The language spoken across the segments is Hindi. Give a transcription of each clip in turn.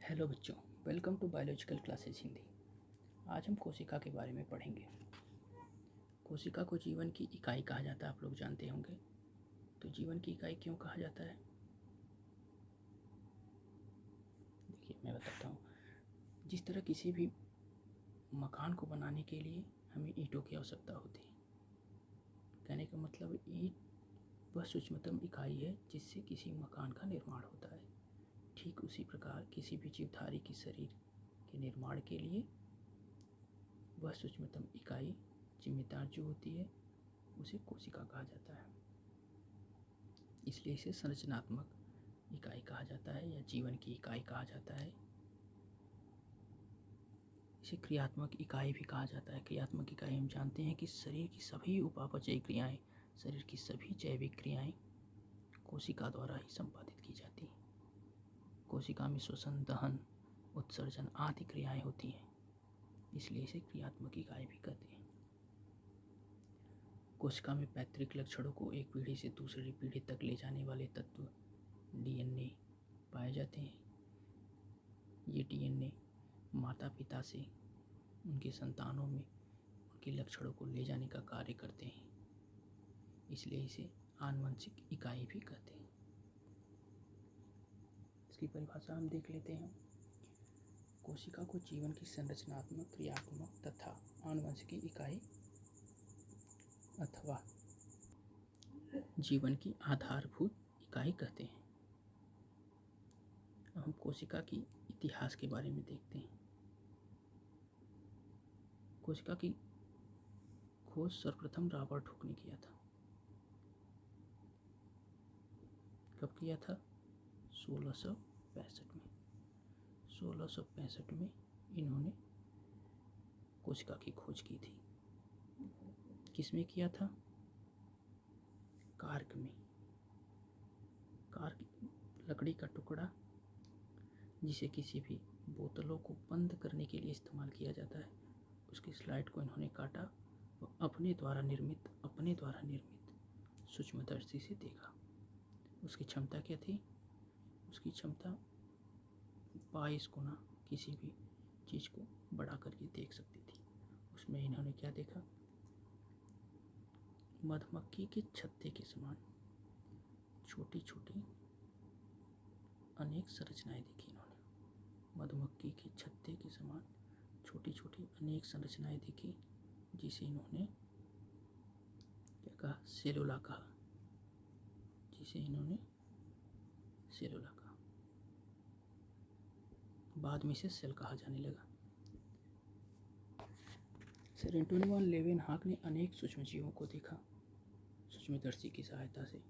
हेलो बच्चों, welcome to biological classes Hindi. आज हम कोशिका के बारे में पढ़ेंगे। कोशिका को जीवन की इकाई कहा जाता है, आप लोग जानते होंगे। तो जीवन की इकाई क्यों कहा जाता है, देखिए मैं बताता हूँ। जिस तरह किसी भी मकान को बनाने के लिए हमें ईंटों की आवश्यकता होती है, कहने का मतलब ईंट वह सूक्ष्मतम इकाई है जिससे किसी मकान का निर्माण होता है। ठीक उसी प्रकार किसी भी जीवधारी के शरीर के निर्माण के लिए वह सूक्ष्मतम इकाई जिम्मेदार जो होती है उसे कोशिका कहा जाता है। इसलिए इसे संरचनात्मक इकाई कहा जाता है या जीवन की इकाई कहा जाता है। इसे क्रियात्मक इकाई भी कहा जाता है। क्रियात्मक इकाई हम जानते हैं कि शरीर की सभी उपापचयी क्रियाएं, शरीर की सभी जैविक क्रियाएं कोशिका द्वारा ही संपादित की जाती हैं। कोशिका में श्वसन, दहन, उत्सर्जन आदि क्रियाएं होती हैं, इसलिए इसे क्रियात्मक इकाई भी कहते हैं। कोशिका में पैतृक लक्षणों को एक पीढ़ी से दूसरी पीढ़ी तक ले जाने वाले तत्व डीएनए पाए जाते हैं। ये डीएनए माता पिता से उनके संतानों में उनके लक्षणों को ले जाने का कार्य करते हैं, इसलिए इसे आनुवंशिक इकाई भी कहते हैं। इसकी परिभाषा हम देख लेते हैं। कोशिका को जीवन की संरचनात्मक, क्रियात्मक तथा आनुवंशिक इकाई अथवा जीवन की आधारभूत इकाई कहते हैं। अब हम कोशिका की इतिहास के बारे में देखते हैं। कोशिका की खोज सर्वप्रथम रॉबर्ट हुक ने किया था। कब किया था? 1665 में। 1665 में इन्होंने कोशिका की खोज की थी। किसमें किया था? कार्क में। कार्क लकड़ी का टुकड़ा जिसे किसी भी बोतलों को बंद करने के लिए इस्तेमाल किया जाता है, उसकी स्लाइड को इन्होंने काटा और अपने द्वारा निर्मित सूक्ष्मदर्शी से देखा। उसकी क्षमता क्या थी? उसकी क्षमता 22 गुना किसी भी चीज़ को बड़ा करके देख सकती थी। उसमें इन्होंने क्या देखा? मधुमक्खी के छत्ते के समान छोटी छोटी अनेक संरचनाएं देखी इन्होंने। मधुमक्खी के छत्ते के समान छोटी छोटी अनेक संरचनाएं देखी, जिसे इन्होंने क्या कहा? सेलुला कहा। जिसे इन्होंने सेलुला कहा। बाद में इसे सेल कहा जाने लगा। सर एंटोनी वॉन लेवेनहॉक ने अनेक सूक्ष्मजीवों को देखा सूक्ष्मदर्शी की सहायता से।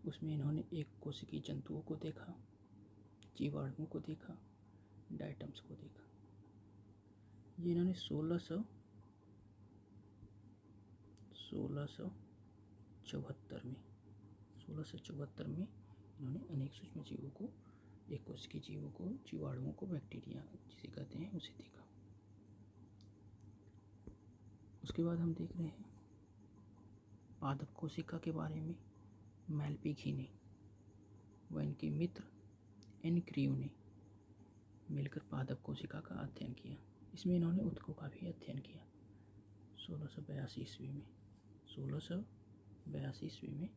उसमें इन्होंने एक कोशिकीय जंतुओं को देखा, जीवाणुओं को देखा, डायटम्स को देखा। ये इन्होंने 1674 में इन्होंने अनेक सूक्ष्म जीवों को, एक कोशिकीय जीवों को, जीवाणुओं को, बैक्टीरिया जिसे कहते हैं, उसे देखा। उसके बाद हम देख रहे हैं पादप कोशिका के बारे में। मैल्पिघी ने व इनके मित्र एनक्रियो ने मिलकर पादप कोशिका का अध्ययन किया। इसमें इन्होंने ऊतकों का भी अध्ययन किया। 1682 ईस्वी में 1682 ईस्वी में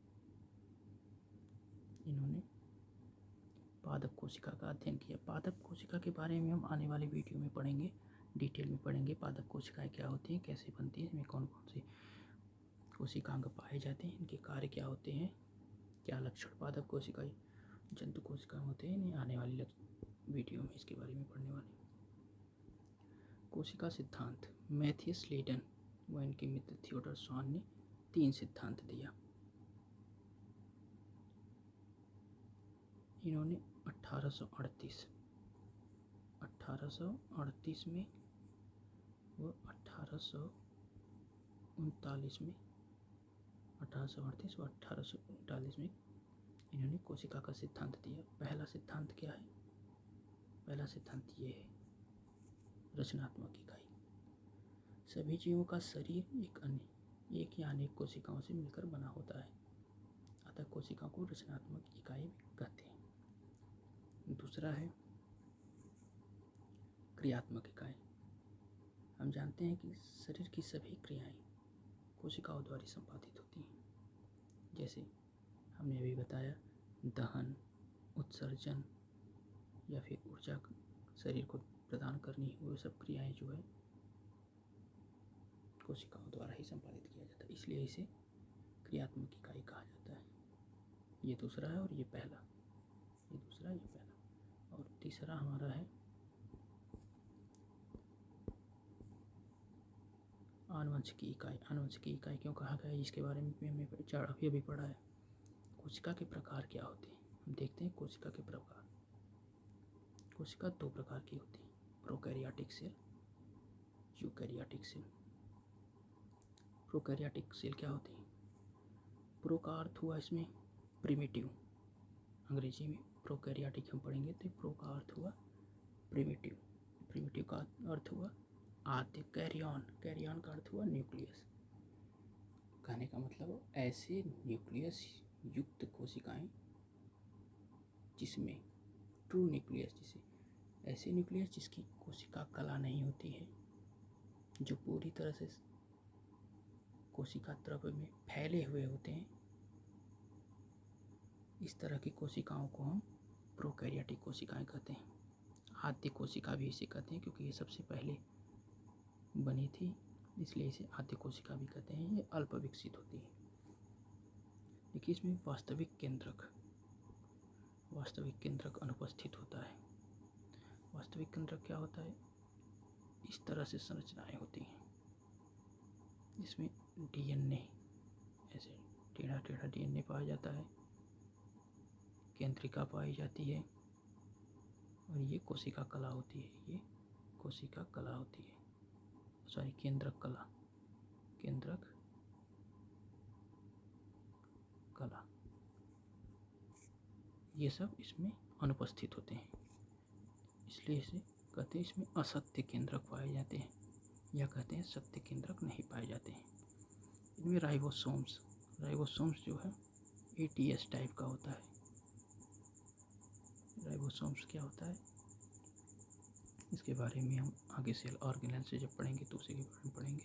इन्होंने पादप कोशिका का अध्ययन किया। पादप कोशिका के बारे में हम आने वाले वीडियो में पढ़ेंगे, डिटेल में पढ़ेंगे। पादप कोशिकाएं क्या होती हैं, कैसे बनती हैं, इसमें कौन कौन से कोशिकांग पाए जाते हैं, इनके कार्य क्या होते हैं, क्या लक्षण पादप कोशिकाएं, जंतु कोशिका होते हैं। इन्हें आने वाली वीडियो में इसके बारे में पढ़ने वाले। कोशिका सिद्धांत। मैथियस लीडन व इनके मित्र थियोडर स्वान ने 3 सिद्धांत दिया। इन्होंने 1838 में व 1839 में 1838 व 1839 में इन्होंने कोशिका का सिद्धांत दिया। पहला सिद्धांत क्या है? पहला सिद्धांत ये है, रचनात्मक इकाई। सभी जीवों का शरीर एक या अनेक कोशिकाओं से मिलकर बना होता है, अतः कोशिका को रचनात्मक इकाई कहते हैं। दूसरा तीसरा है क्रियात्मक इकाई। हम जानते हैं कि शरीर की सभी क्रियाएं कोशिकाओं द्वारा संपादित होती हैं, जैसे हमने अभी बताया दहन, उत्सर्जन या फिर ऊर्जा शरीर को प्रदान करनी है, वो सब क्रियाएं जो है कोशिकाओं द्वारा ही संपादित किया जाता है, इसलिए इसे क्रियात्मक इकाई कहा जाता है। ये दूसरा है और ये पहला, ये दूसरा ये पहला। और तीसरा हमारा है आनुवंशिकी इकाई। आनुवंशिकी इकाई क्यों कहा गया है, इसके बारे में हमने अभी पढ़ा है। कोशिका के प्रकार क्या होते हैं, हम देखते हैं कोशिका के प्रकार। कोशिका दो प्रकार की होती है, prokaryotic cell, eukaryotic cell. Prokaryotic cell क्या होती है? प्रो का अर्थ हुआ इसमें प्रिमिटिव, अंग्रेजी में प्रोकैरियोटिक हम पढ़ेंगे तो प्रो का अर्थ हुआ प्रिमिटिव, प्रिमिटिव का अर्थ हुआ आद्य, कैरियन, कैरियन का अर्थ हुआ न्यूक्लियस। कहने का मतलब ऐसे न्यूक्लियस युक्त कोशिकाएं जिसमें ट्रू न्यूक्लियस, जिसे ऐसे न्यूक्लियस जिसकी कोशिका कला नहीं होती है, जो पूरी तरह से कोशिका द्रव्य में फैले हुए होते हैं, इस तरह की कोशिकाओं को हम प्रोकैरियोटिक कोशिकाएं कहते हैं। आद्य कोशिका भी इसे कहते हैं क्योंकि ये सबसे पहले बनी थी, इसलिए इसे आद्य कोशिका भी कहते हैं। ये अल्प विकसित होती है। देखिए इसमें वास्तविक केंद्रक अनुपस्थित होता है। वास्तविक केंद्रक क्या होता है? इस तरह से संरचनाएं होती हैं, इसमें डीएनए, ऐसे टेढ़ा टेढ़ा डीएनए पाया जाता है, केंद्रिका पाई जाती है, और ये कोशिका कला होती है। ये कोशिका कला होती है, सॉरी केंद्रक कला, केंद्रक कला, ये सब इसमें अनुपस्थित होते हैं, इसलिए इसे कहते हैं इसमें असत्य केंद्रक पाए जाते हैं, या कहते हैं सत्य केंद्रक नहीं पाए जाते हैं। इनमें राइबोसोम्स जो है एटीएस टाइप का होता है। राइबोसोम्स क्या होता है, इसके बारे में हम आगे सेल ऑर्गेनेल से जब पढ़ेंगे तो उसी के बारे में पढ़ेंगे।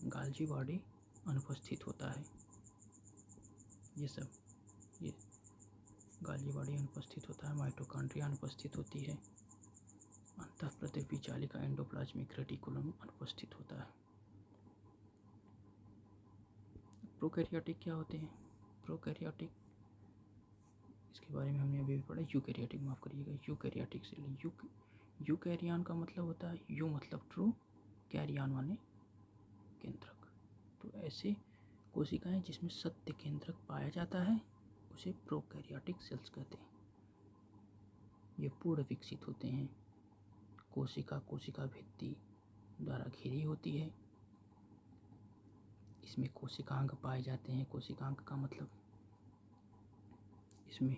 गाल्जी बॉडी अनुपस्थित होता है, ये गाल्जी बॉडी अनुपस्थित होता है। माइटोकॉन्ड्रिया अनुपस्थित होती है। अंतःप्रतिपी जालिका एंडोप्लाज्मिक रेटिकुलम अनुपस्थित होता है। प्रोकैरियोटिक क्या होते हैं? प्रोकैरियोटिक, इसके बारे में हमने अभी भी पढ़ा। यूकैरियोटिक, माफ करिएगा, यूकैरियोटिक सेल। यूकैरियन का मतलब होता है यू मतलब ट्रू, कैरियन माने केंद्रक। तो ऐसे कोशिकाएं जिसमें सत्य केंद्रक पाया जाता है उसे प्रोकैरियोटिक सेल्स कहते हैं। ये पूर्ण विकसित होते हैं, कोशिका भित्ति द्वारा घिरी होती है। इसमें कोशिकांग पाए जाते हैं। कोशिकांग का मतलब इसमें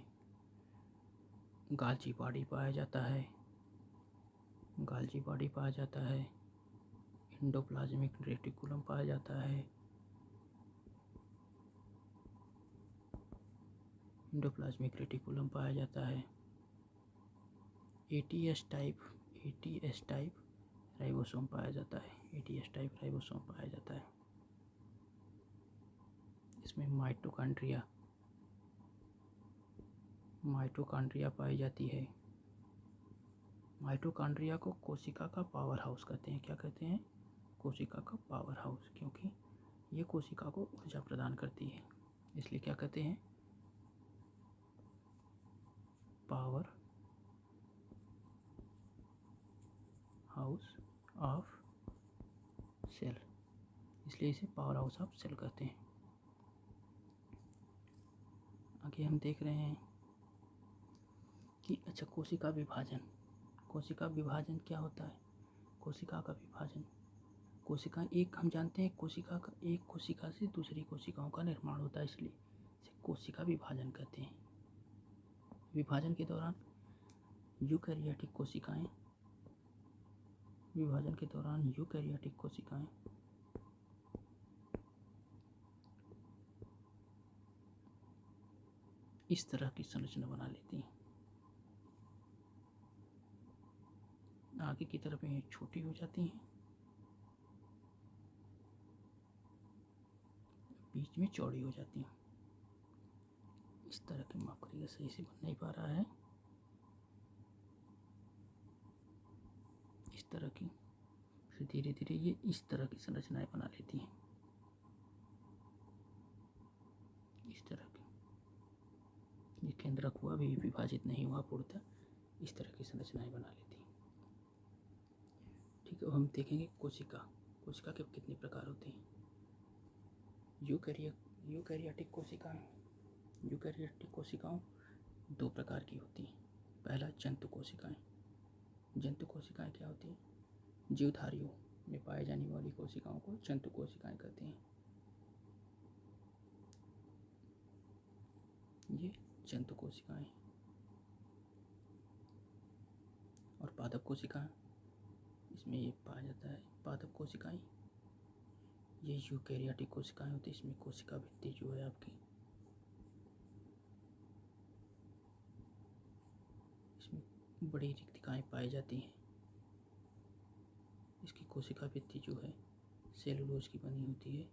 गाल्जी बॉडी पाया जाता है, एंडोप्लाज्मिक रेटिकुलम पाया जाता है, एटीएस टाइप राइबोसोम पाया जाता है। इसमें माइटोकॉन्ड्रिया पाई जाती है। माइटोकॉन्ड्रिया को कोशिका का पावर हाउस कहते हैं। क्या कहते हैं? कोशिका का पावर हाउस, क्योंकि ये कोशिका को ऊर्जा प्रदान करती है, इसलिए क्या कहते हैं? पावर हाउस ऑफ सेल, इसलिए इसे पावर हाउस ऑफ सेल कहते हैं। आगे हम देख रहे हैं कि अच्छा कोशिका विभाजन क्या होता है? कोशिका का विभाजन, कोशिका एक, हम जानते हैं कोशिका का एक कोशिका से दूसरी कोशिकाओं का निर्माण होता है, इसलिए इसे कोशिका विभाजन कहते हैं। विभाजन के दौरान यूकैरियोटिक कोशिकाएं इस तरह की संरचना बना लेती हैं। आगे की तरफ ये छोटी हो जाती हैं, बीच में चौड़ी हो जाती हैं। इस तरह की, माफ करिएगा सही से बन नहीं पा रहा है, इस तरह की। फिर धीरे धीरे ये इस तरह की संरचनाएं बना लेती हैं, इस तरह की। ये केंद्रक हुआ, भी विभाजित नहीं हुआ पूर्णतः, इस तरह की संरचनाएं बना लेती हैं। ठीक है, अब हम देखेंगे कोशिका। कोशिका के कितने प्रकार होते हैं। यूकैरियोटिक कोशिकाएं। यूकैरियोटिक कोशिकाओं दो प्रकार की होती हैं। पहला जंतु कोशिकाएं। जंतु कोशिकाएं क्या होती हैं? जीवधारियों में पाए जाने वाली कोशिकाओं को जंतु कोशिकाएं कहते हैं। ये जंतु कोशिकाएं। और पादप कोशिकाएं, इसमें ये पाया जाता है पादप कोशिकाएं। ये यूकैरियोटिक कोशिकाएं होती है। इसमें कोशिका भित्ति जो है आपकी, इसमें बड़ी रिक्तिकाएं पाई जाती हैं। इसकी कोशिका भित्ति जो है सेलुलोज की बनी होती है,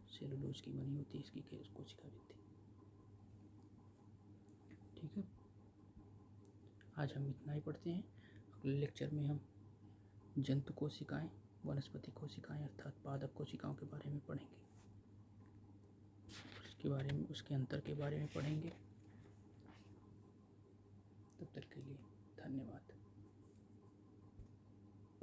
सेलुलोज की बनी होती है इसकी कोशिका भित्ति। ठीक है, आज हम इतना ही पढ़ते हैं। अगले लेक्चर में हम जंतु कोशिकाएं, वनस्पति कोशिकाएं अर्थात पादप कोशिकाओं के बारे में पढ़ेंगे, उसके बारे में, उसके अंतर के बारे में पढ़ेंगे। तब तक के लिए धन्यवाद।